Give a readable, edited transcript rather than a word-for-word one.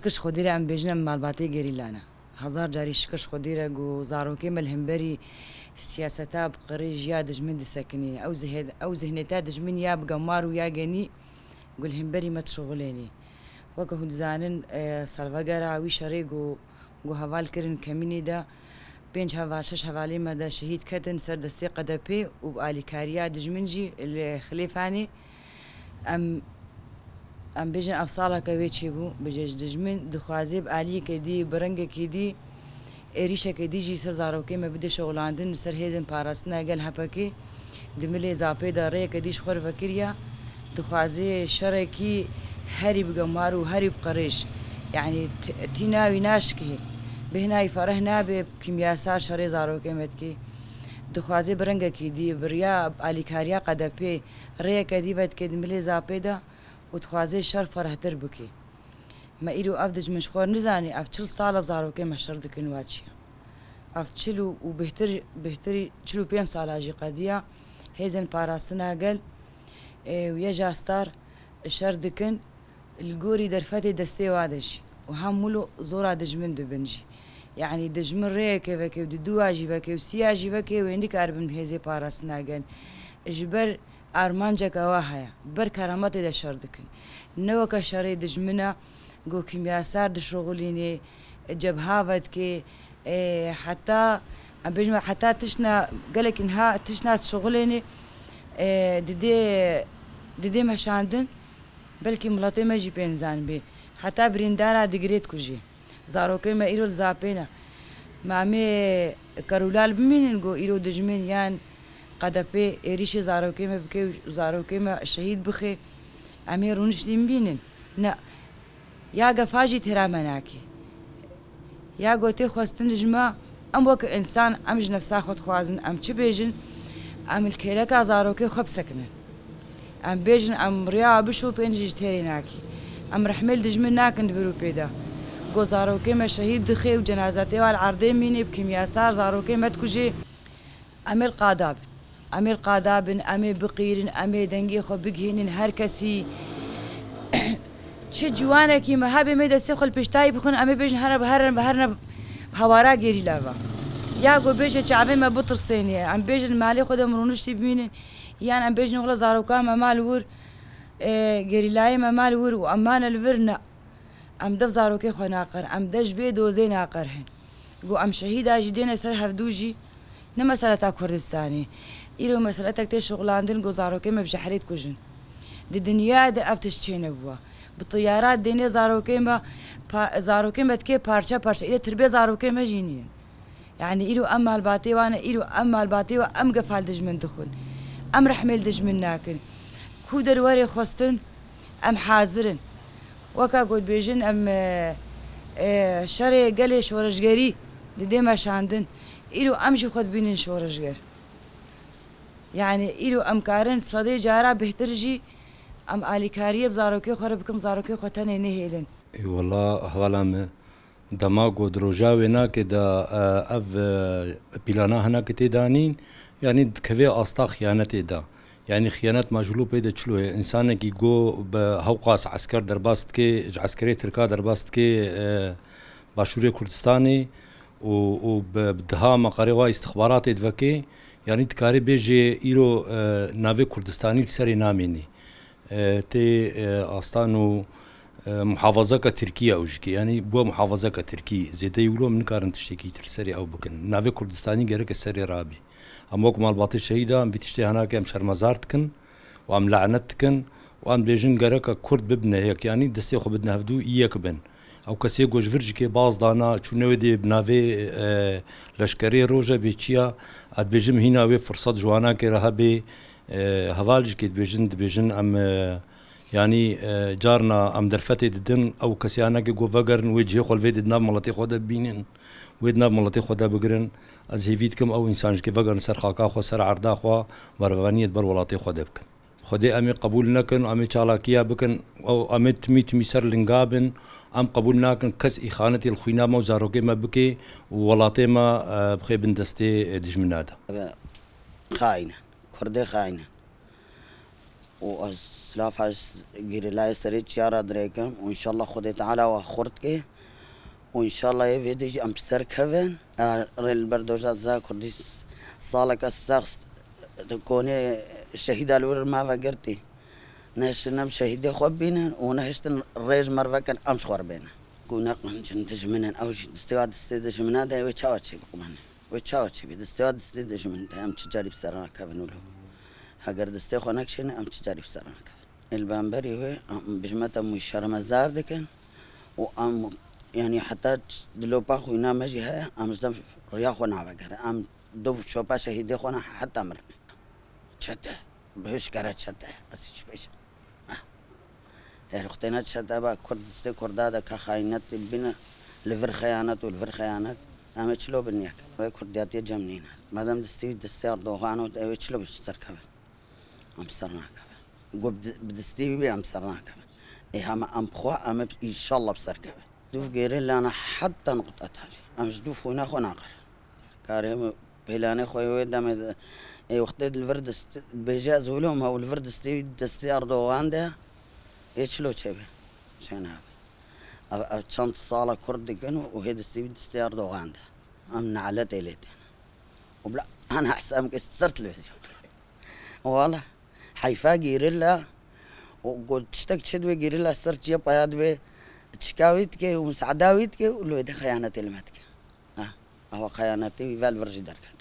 کش خودی را ام بیجنم مالباتی گری لانا هزار جاری شکش خودی را گو زاروکی ملهمبری سیاستا بقریج یا دجمن دسکنی او ذهنیتا دجمن یا بقمار و یا گنی قول همبري ما تشغليني وكا هود زانن سالفاقارا وي شريقو هوال كرن كميني دا بينج هوال شش هوالي ما دا شهيد كتن سر دستي قدبي وبآلي كاريا دجمنجي اللي خليفاني ام بيجن افصالا كويتشي بو بجيج دجمن دخوازي بآلي كدي برنگ كدي إريشا كدي جي سزارو كي ما بدي شغلاندن سر هيزن باراستنا قال هبكي دملي زابي دا ري كديش خور فكريا دخوازي شركي هري بقمار وهري بقريش يعني تيناوي ناشكي بهناي فرهنا بكيمياسار شري زارو كيمتكي دخوازي برنگا كي دي بريا باليكاريا قدبي ريا كديفت كد ملي زابيدا ودخوازي شر فرهتر بكي ما إيرو أفدج من شخور نزاني أفتشل صالة زارو كيما شردك نواتشي أفتشلو وبهتري تشلو بين صالة جي قديا هيزن باراستنا قل ويا جاستار الشردكن الجوري درفتي دستي وادش وهمولو زورا دجمن دبنجي يعني دجمن ريكي فكي ودواجي فكي وسياجي فكي وينديك أربن بهزي باراس ناقن جبر أرمانجا كواهايا بر كرامتي دا شردكن نوكا شري دجمنا جو كيمياسار دشغليني جبهافت كي حتى بجمع حتى تشنا قالك إنها تشنا تشغليني ددي مشاندن بلكي ملاطي ما جي بينزان بي حتى بريندارا دقريت كوجي زاروكي ما إيرو الزابينا مامي كارولال بمين نقو إيرو دجمين يان قدبي إيريشي زاروكي ما بكي زاروكي ما شهيد بخي أمي رونش دين بينن نا يا قفاجي ترامناكي يا قوتي خوستن جما أم وك إنسان أمج نفسا خود خوازن أم چه بيجن أم الكيلكا زاروكي خب سكنن أم بيجن أم ريا بشو بينجي تيري ناكي أم رحمل دجمن ناكن دفرو بيدا قو زاروكي ما شهيد دخي وجنازاتي والعرضين ميني بكيمياسار زاروكي ما تكوجي أمي القادابن أمي بقيرن أمي دنگي خو بقهينن هر كسي چه جوانكي ما هابي ميدا سيخل بشتاي بخون أمي بيجن هرنا بهوارا گيري لاوا يا قو بيجن شعبي ما بطر سيني أم بيجن مالي خدا مرونشتي بمينن يعني أم بيجن وغلا زاروكا ما مال ور گريلاي ما مال ور وأمان الورنا أم دف زاروكي خو ناقر أم دش فيدو زي ناقرهن قو أم شهيدا جدينا سر هفدوجي نمسألة كردستاني إيرو مسألتك تي شغلاندن قو زاروكي ما بجحريت كوجن دي دنيا دا أفتش تشينبوا بالطيارات ديني زاروكي ما تكي بارشا إذا تربية زاروكي ما جينين يعني إيرو أما الباتي وانا إيرو أما الباتي وأم قفال دجمن دخل أم رحمل دجمن ناكن كودر وري خوستن أم حاضرن وكا قد بيجن أم شري قلي شورشگري دي ما شاندن إيرو أمشي خد بينن شورشگر يعني إيرو أم كارن صدي جارا بهترجي أم آلي كاريه بزاروكي خربكم زاروكي خوتاني نهيلن والله هوالام دماغ ودروجاوي ناك دا أف بلانا هناك تيدانين يعني كفي أستا خيانتي دا يعني خيانات مجلوب بيدا تشلوه إنسان كي جو بهوقاس عسكر درباست كي عسكري تركا درباست كي باشوري كردستاني وبدها مقاريوا استخبارات دفكي يعني تكاري بيجي إيرو نافي كردستاني لسري ناميني تي أستانو محافظة تركيا أوجكي يعني بوا محافظة تركي زيدا يقولوا من كارن تشتكي ترسري أو بكن نافي كردستاني جرك السري رابي أموك مال باطل شهيدا أم بتشتي هناك أم شرمزارتكن وأم لعنتكن وأم بيجن جرك كرد ببنه هيك يعني دستي خو بدنا هفدو إياك بن أو كسي جوج فرجكي باز دانا شو نودي بنافي لشكري روجا بيتشيا أد بيجم هنا وي فرصة جوانا كرهبي هفالج كي بيجن أم يعني جارنا أم درفتي ددن أو كسي هناك جو فجرن ويجي خل في دنا ملتي خدا بينن ويدنا ملتي خدا بجرن از هیویدکم او انسانش که وگرن سر خاکا خو سر عردا خو مروانیت بر ولاتی خود بکن خودی امی قبول نکن امی چالاکیا بکن او امی تمی سر لنگابن ام قبول نکن کس اخانتی الخوینا مو زاروکی ما بکی ولاتی ما بخی بندستی دجمنادا خاينة كردي خاينة سلافاش جيرلاي سريت شارع دريكم وإن شاء الله خدي تعالى وخورتك وإن شاء الله يفيدي أم بسر كفن ريل بردوجات ذاكر دي صالك الساخ تكوني شهيدة الور ما فقرتي نهشتنا شهيدة خوب بينا ونهشتنا الريج مرة كان أمش خور بينا كنا قنجن تجمنا أوش استواد استدش من هذا ويتشاوتشي بقمان ويتشاوتشي باستواد استدش من هذا أم تجاري بسرنا كفن وله هاجر دستي خونك شنو أم تجاري بسرنا كفن البامبري هو بجمة مشار مزار دكن وأم يعني حتى دلو باخو ينام مجي هاي أم جدم رياخو نعبقر أم دوف شوبا شهيدي خونا حتى مرني شتى بهش كرت شتى أسيش بيش اختنا شتى با كرد دستي كردادا كخاينات بنا لفر خيانات والفر خيانات أم تشلو بنياك كردياتي جمنين مادام دستي أردوغانو تشلو بيشتر كفن أم سرنا كفن قب بدستي بي أم سرنا كفن إيه أم بخوا أم إن شاء الله بسر كفن دوف غير اللي أنا حتى نقطتها لي أمش دوف هنا خو ناقر كاريم بلاني خوي ويدم إيه وقت الفرد بيجاز ولهم أو الفرد دستي أردوغان ده يشلو شبه شان هذا شنط صالة كرد كانوا وهي دستي أردوغان ده أم نعلت إليتين وبلا أنا أحسن كسرت الفيديو والله حيفا جيريلا وقلت تشتك شدوي جيريلا سرت يا بياد بي تشكاويتك ومساعداويتك ولو ده خيانة المتك هو خيانتي في الفرج دركت